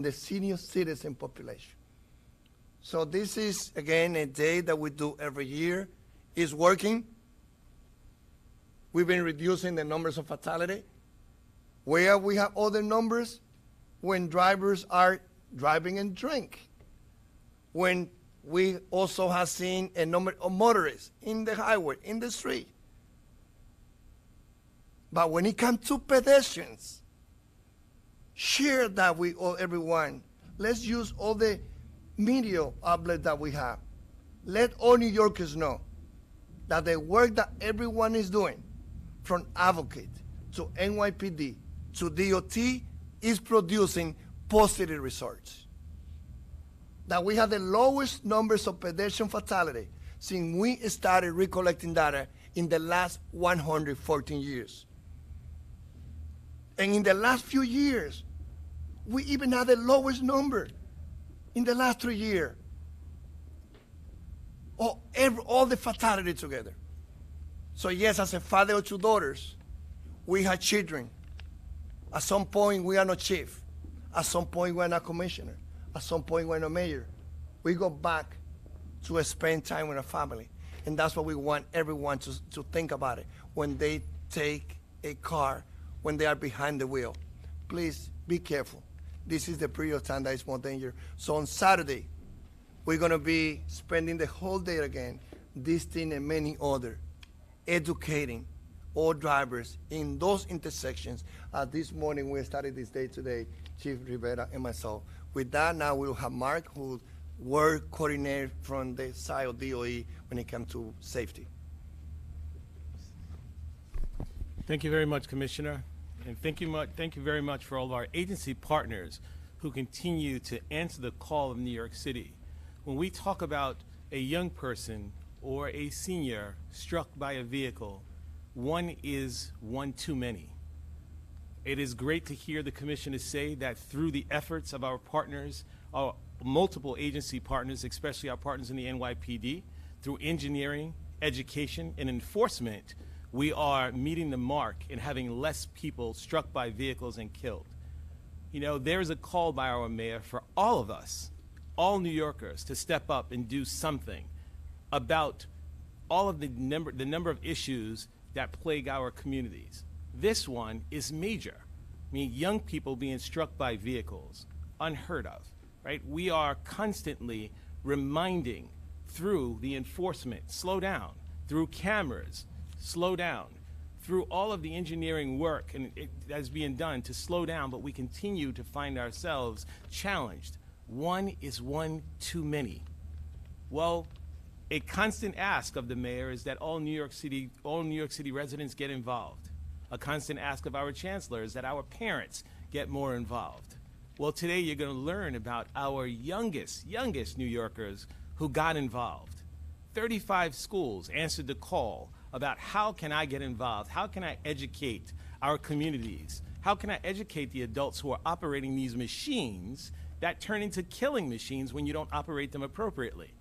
the senior citizen population. So this is, again, a day that we do every year. It's working. We've been reducing the numbers of fatality. Where we have other numbers, when drivers are driving and drink. When we also have seen a number of motorists in the highway, in the street. But when it comes to pedestrians, share that with everyone. Let's use all the media outlets that we have. Let all New Yorkers know that the work that everyone is doing, from advocate to NYPD to DOT, is producing positive results. That we have the lowest numbers of pedestrian fatality since we started recollecting data in the last 114 years. And in the last few years, we even had the lowest number in the last 3 years. All the fatality together. So yes, as a father of 2 daughters, we had children. At some point, we are not chief. At some point, we are not commissioner. At some point, we're not mayor. We go back to spend time with our family. And that's what we want everyone to think about it when they take a car, when they are behind the wheel. Please be careful. This is the period of time that is more dangerous. So on Saturday, we're going to be spending the whole day again, this thing and many other, educating all drivers in those intersections. This morning, we started this day today, Chief Rivera and myself. With that, now we'll have Mark, who work coordinator from the side of DOE when it comes to safety. Thank you very much, Commissioner. And thank you very much for all of our agency partners who continue to answer the call of New York City. When we talk about a young person or a senior struck by a vehicle, one is one too many. It is great to hear the Commissioner say that through the efforts of our partners, our multiple agency partners, especially our partners in the NYPD, through engineering, education, and enforcement, we are meeting the mark in having less people struck by vehicles and killed. You know, there is a call by our mayor for all of us, all New Yorkers, to step up and do something about all of the number of issues that plague our communities. This one is major. I mean, young people being struck by vehicles, unheard of, right? We are constantly reminding through the enforcement, slow down, through cameras, slow down, through all of the engineering work and that is being done to slow down, but we continue to find ourselves challenged. One is one too many. Well, a constant ask of the mayor is that all New York City residents get involved. A constant ask of our chancellor is that our parents get more involved. Well, today you're going to learn about our youngest New Yorkers who got involved. 35 schools answered the call about how can I get involved? How can I educate our communities? How can I educate the adults who are operating these machines that turn into killing machines when you don't operate them appropriately?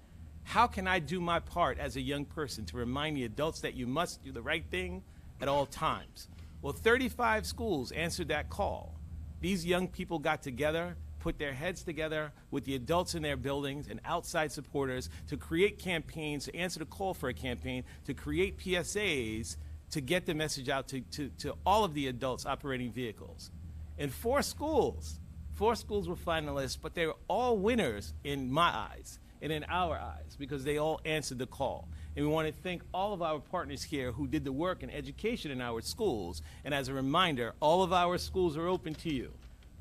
How can I do my part as a young person to remind the adults that you must do the right thing at all times? Well, 35 schools answered that call. These young people got together, put their heads together with the adults in their buildings and outside supporters to create campaigns, to answer the call for a campaign, to create PSAs, to get the message out to all of the adults operating vehicles. And 4 schools were finalists, but they were all winners in my eyes and in our eyes because they all answered the call. And we want to thank all of our partners here who did the work in education in our schools. And as a reminder, all of our schools are open to you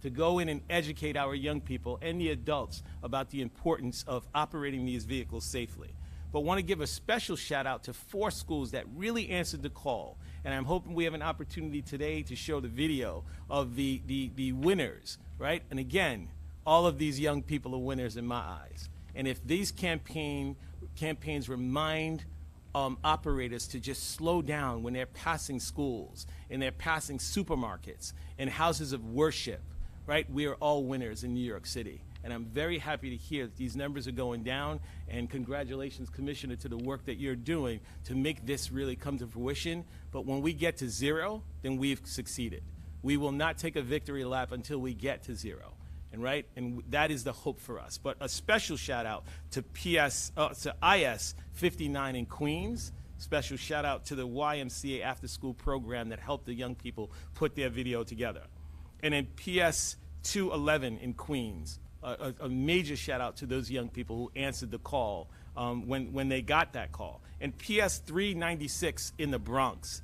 to go in and educate our young people and the adults about the importance of operating these vehicles safely. But I want to give a special shout out to 4 schools that really answered the call. And I'm hoping we have an opportunity today to show the video of the winners, right? And again, all of these young people are winners in my eyes. And if these campaigns remind operators to just slow down when they're passing schools and they're passing supermarkets and houses of worship, right? We are all winners in New York City. And I'm very happy to hear that these numbers are going down. And congratulations, Commissioner, to the work that you're doing to make this really come to fruition. But when we get to 0, then we've succeeded. We will not take a victory lap until we get to 0. And right, and that is the hope for us. But a special shout out to IS 59 in Queens. Special shout out to the YMCA after school program that helped the young people put their video together. And in PS 211 in Queens, a major shout out to those young people who answered the call when they got that call. And PS 396 in the Bronx,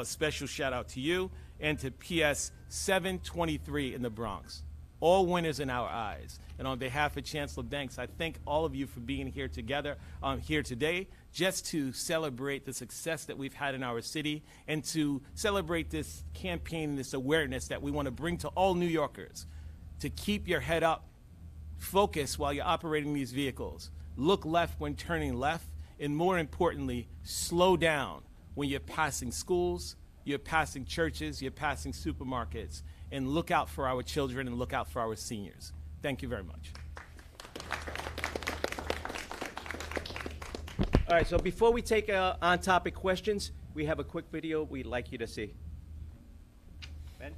special shout out to you, and to PS 723 in the Bronx. All winners in our eyes. And on behalf of Chancellor Banks, I thank all of you for being here together here today, just to celebrate the success that we've had in our city and to celebrate this campaign, this awareness that we want to bring to all New Yorkers, to keep your head up, focus while you're operating these vehicles, look left when turning left, and more importantly, slow down when you're passing schools, you're passing churches, you're passing supermarkets, and look out for our children and look out for our seniors. Thank you very much. All right, so before we take on-topic questions, we have a quick video we'd like you to see. Ben?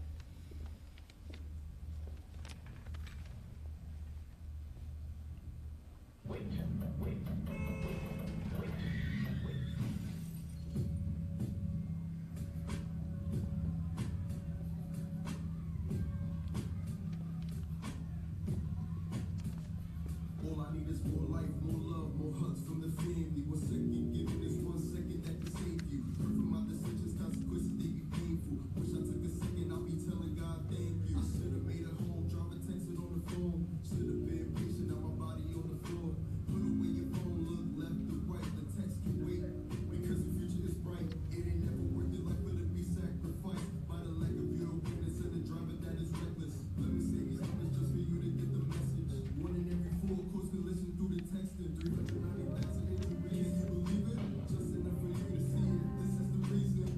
All I need is more life, more love, more hugs from the family. 1 second, giving this 1 second that can save you. Learn from my decisions, consequences, they be painful. Wish I took a second, I'll be telling God thank you. I should've made it home, drop a text it on the phone. Should've been patient, now my body on the floor. Put away your phone, look left to right, the text can wait. Because the future is bright, it ain't never worth your life, but it be sacrificed. By the lack of your awareness and the driver that is reckless. Let me say these numbers just for you to get the message. One in every 4 course can listen through the texting. 390,000 injuries, can you believe it? Just enough for you to see it. This is the reason.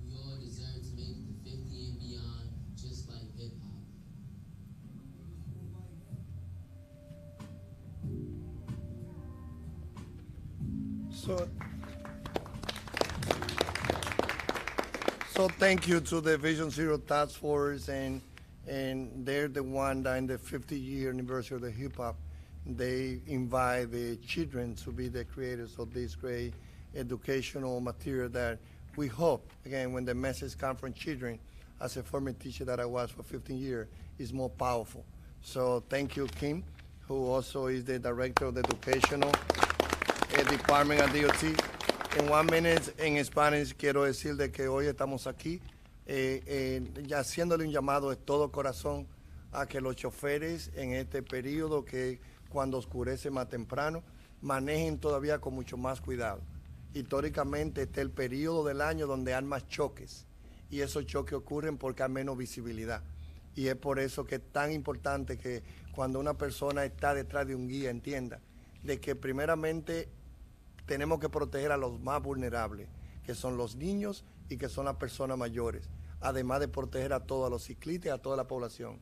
We all deserve to make it to 50 and beyond, just like hip hop. So thank you to the Vision Zero Task Force, and they're the one that in the 50-year anniversary of the hip hop, they invite the children to be the creators of this great educational material that we hope, again, when the message comes from children, as a former teacher that I was for 15 years, is more powerful. So thank you, Kim, who also is the director of the educational department at DOT. En 1 minute, en Spanish, quiero decir de que hoy estamos aquí ya haciéndole un llamado de todo corazón a que los choferes en este periodo, que cuando oscurece más temprano, manejen todavía con mucho más cuidado. Históricamente este es el periodo del año donde hay más choques, y esos choques ocurren porque hay menos visibilidad. Y es por eso que es tan importante que cuando una persona está detrás de un guía entienda de que primeramente tenemos que proteger a los más vulnerables, que son los niños y que son las personas mayores, además de proteger a todos los ciclistas y a toda la población.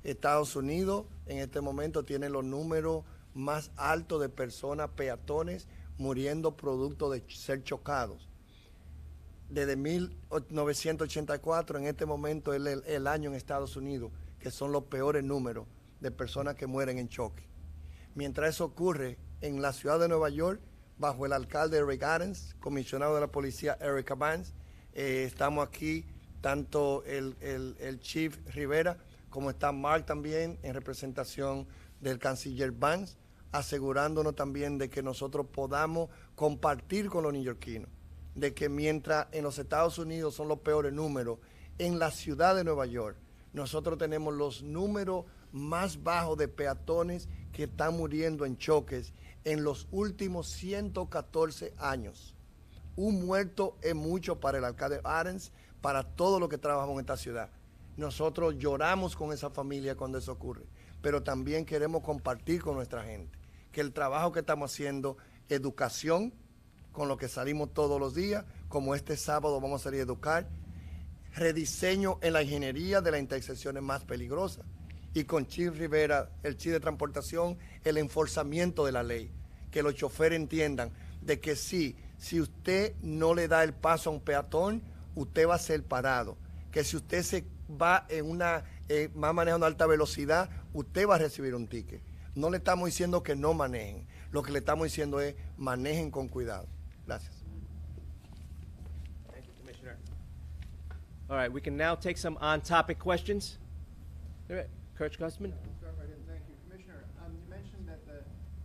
Estados Unidos en este momento tiene los números más altos de personas peatones muriendo producto de ser chocados. Desde 1984, en este momento es el año en Estados Unidos que son los peores números de personas que mueren en choque. Mientras eso ocurre en la ciudad de Nueva York, bajo el alcalde Eric Adams, comisionado de la policía Eric Vance, estamos aquí, tanto el Chief Rivera como está Mark también en representación del canciller Vance, asegurándonos también de que nosotros podamos compartir con los neoyorquinos, de que mientras en los Estados Unidos son los peores números, en la ciudad de Nueva York nosotros tenemos los números más bajos de peatones que están muriendo en choques en los últimos 114 años. Un muerto es mucho para el alcalde Adams, para todos los que trabajamos en esta ciudad. Nosotros lloramos con esa familia cuando eso ocurre, pero también queremos compartir con nuestra gente que el trabajo que estamos haciendo, educación, con lo que salimos todos los días, como este sábado vamos a salir a educar, rediseño en la ingeniería de las intersecciones más peligrosas, y con Chief Rivera, el Chief de Transportación, el enforzamiento de la ley, que los choferes entiendan de que sí, si usted no le da el paso a un peatón, usted va a ser parado, que si usted se va va manejando a alta velocidad, usted va a recibir un ticket. No le estamos diciendo que no manejen, lo que le estamos diciendo es manejen con cuidado. Gracias. Thank you, Commissioner. All right, we can now take some on-topic questions. All right, Kurt Gustman. Start right in. Thank you. Commissioner, you mentioned that the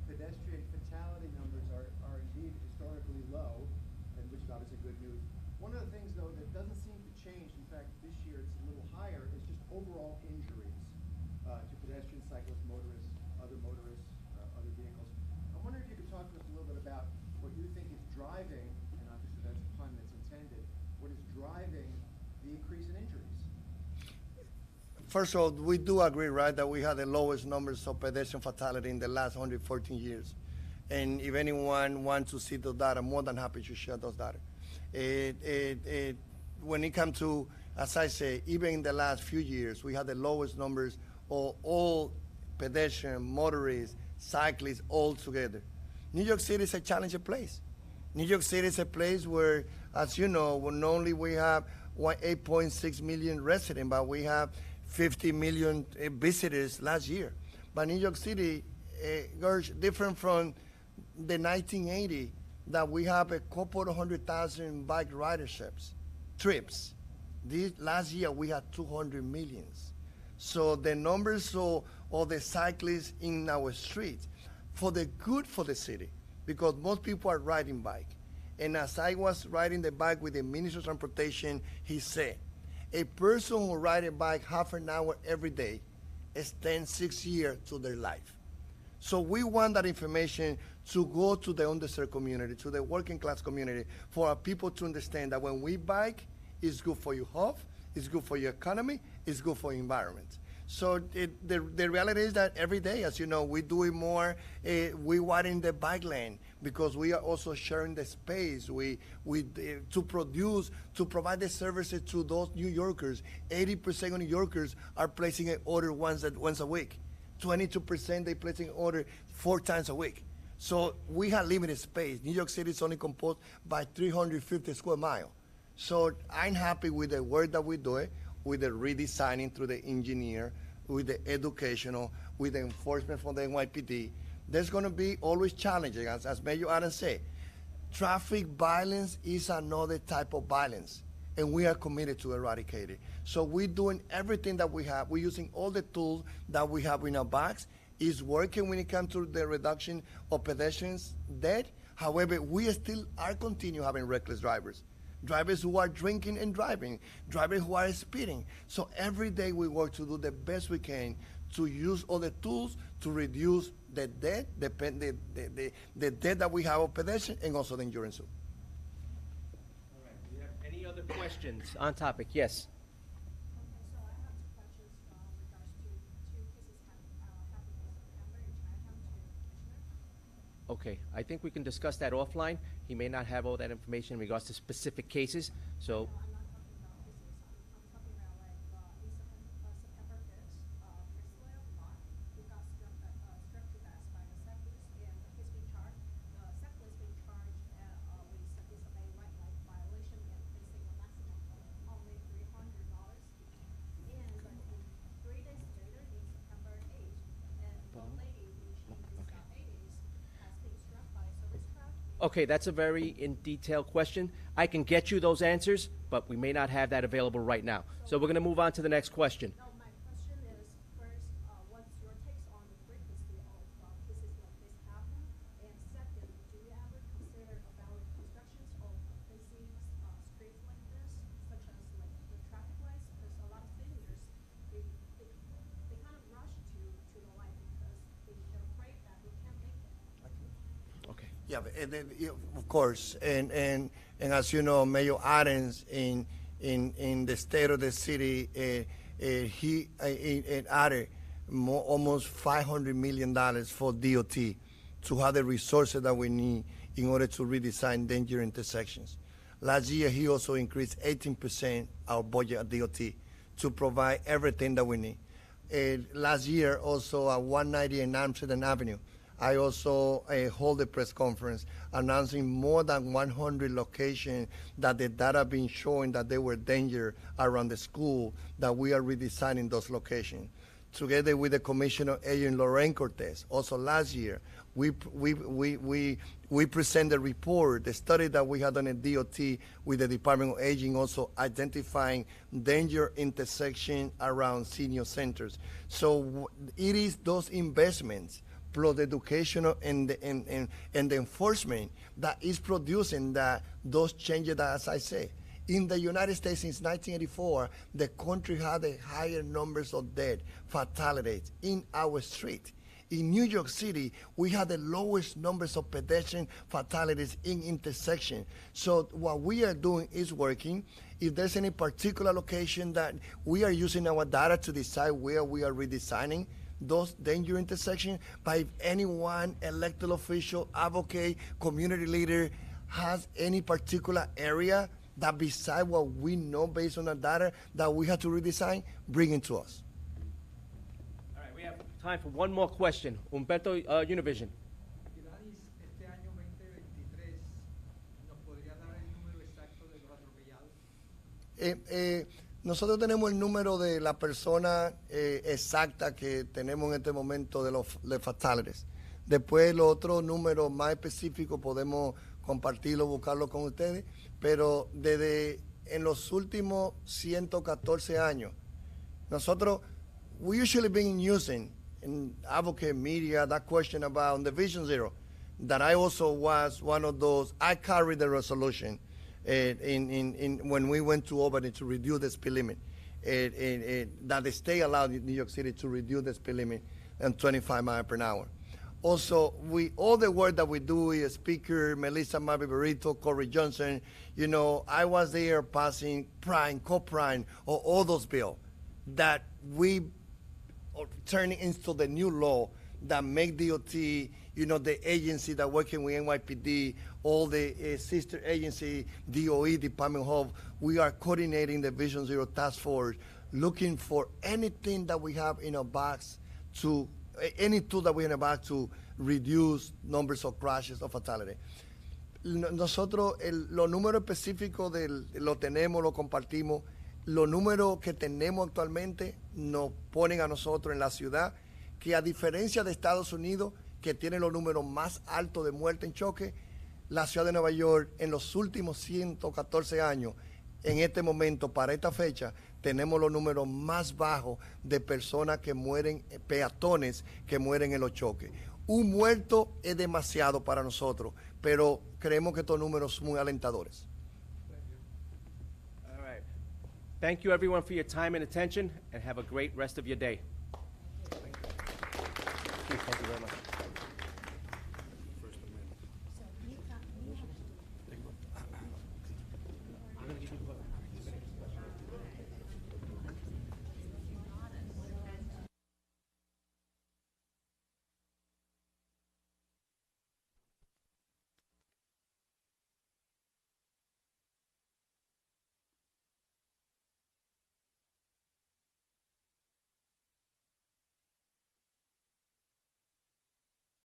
pedestrian fatality numbers are indeed historically low, and which is obviously good news. One of the things, though, that doesn't seem to change, in fact, this year it's a little higher, is just overall injuries to pedestrians, cyclists, motorists, other vehicles. I'm wondering if you could talk to us a little bit about what you think is driving, and obviously that's the pun that's intended, what is driving the increase in injuries? First of all, we do agree, right, that we had the lowest numbers of pedestrian fatality in the last 114 years. And if anyone wants to see those data, I'm more than happy to share those data. When it comes to, as I say, even in the last few years, we had the lowest numbers of all pedestrians, motorists, cyclists, all together. New York City is a challenging place. New York City is a place where, as you know, not only we have 8.6 million residents, but we have 50 million visitors last year. But New York City, different from the 1980, that we have a couple of 100,000 bike riderships, trips. Last year we had 200 millions. So the numbers of the cyclists in our streets, for the good for the city, because most people are riding bike. And as I was riding the bike with the Minister of Transportation, he said, a person who rides a bike half an hour every day extends 6 years to their life. So we want that information to go to the underserved community, to the working class community, for our people to understand that when we bike, it's good for your health, it's good for your economy, it's good for your environment. So the reality is that every day, as you know, we do it more, we widen the bike lane because we are also sharing the space to provide the services to those New Yorkers. 80% of New Yorkers are placing an order once a week. 22% they placing an order 4 times a week. So we have limited space. New York City is only composed by 350 square miles. So I'm happy with the work that we do, with the redesigning through the engineer, with the educational, with the enforcement from the NYPD. There's going to be always challenges, as Mayor Adams said. Traffic violence is another type of violence, and we are committed to eradicate it. So we're doing everything that we have. We're using all the tools that we have in our bags. It's working when it comes to the reduction of pedestrians dead. However, we still are continue having reckless drivers. Drivers who are drinking and driving, drivers who are speeding. So every day we work to do the best we can to use all the tools to reduce the death, the death that we have of pedestrians and also the insurance. All right, do you have any other questions on topic? Yes. Okay, so I have 2 questions regards to 2 cases happened in September in Chinatown to the Commissioner. Okay, I think we can discuss that offline. He may not have all that information in regards to specific cases, so. No, I'm not talking about cases. I'm talking about like in September 5th, Priscilla Vermont, who got struck to death by the cyclist, and he's been charged. The cyclist been charged with disobeying white light violation and facing a maximum of only $300. And 3 days later, in September 8th, and the lady, which is 80s, has been struck by a service truck. Okay, that's a very in-detail question. I can get you those answers, but we may not have that available right now. So we're going to move on to the next question. No, my question is, first, what's your takes on the frequency Yeah, and then, of course, and as you know, Mayor Adams in the state of the city, he added almost $500 million for DOT to have the resources that we need in order to redesign danger intersections. Last year, he also increased 18% our budget at DOT to provide everything that we need. Last year, also at 190 and Amsterdam Avenue, I also hold a press conference announcing more than 100 locations that the data been showing that they were danger around the school, that we are redesigning those locations. Together with the Commissioner Agent Lorraine Cortez, also last year, we present the report, the study that we had on a DOT with the Department of Aging, also identifying danger intersection around senior centers. So it is those investments plus the educational and the enforcement that is producing those changes that, as I say. In the United States since 1984, the country had the higher numbers of death, fatalities in our street. In New York City, we had the lowest numbers of pedestrian fatalities in intersection. So what we are doing is working. If there's any particular location that we are using our data to decide where we are redesigning those danger intersections, but if anyone, elected official, advocate, community leader, has any particular area that beside what we know based on the data that we have to redesign, bring it to us. All right, we have time for one more question. Humberto, Univision. Gladys, este año 2023, ¿nos podría dar el número exacto de los atropellados? Nosotros tenemos el número de la persona exacta que tenemos en este momento de fatalities. Después los otros números más específicos podemos compartirlo, buscarlo con ustedes, pero desde en los últimos 114 años, nosotros, we usually been using in advocate media that question about the Vision Zero, that I also was one of those, I carried the resolution when we went to Albany to reduce the speed limit, that the state allowed New York City to reduce the speed limit and 25 miles per hour. Also, all the work that we do, is Speaker Melissa Marby-Barito, Corey Johnson, you know, I was there passing prime, co-prime, or all those bills that we are turning into the new law that make DOT, you know, the agency that working with NYPD, all the sister agency, DOE, Department of Health, we are coordinating the Vision Zero Task Force, looking for anything that we have in a box to any tool that we have in a box to reduce numbers of crashes or fatality. Nosotros los números específicos lo tenemos, lo compartimos. Los números que tenemos actualmente nos ponen a nosotros en la ciudad, que a diferencia de Estados Unidos, que tiene los números más altos de muerte en choque, la ciudad de Nueva York en los últimos 114 años, en este momento, para esta fecha, tenemos los números más bajos de personas que mueren, peatones que mueren en los choques. Un muerto es demasiado para nosotros, pero creemos que estos números son muy alentadores. All right. Thank you, everyone, for your time and attention, and have a great rest of your day. Thank you very much.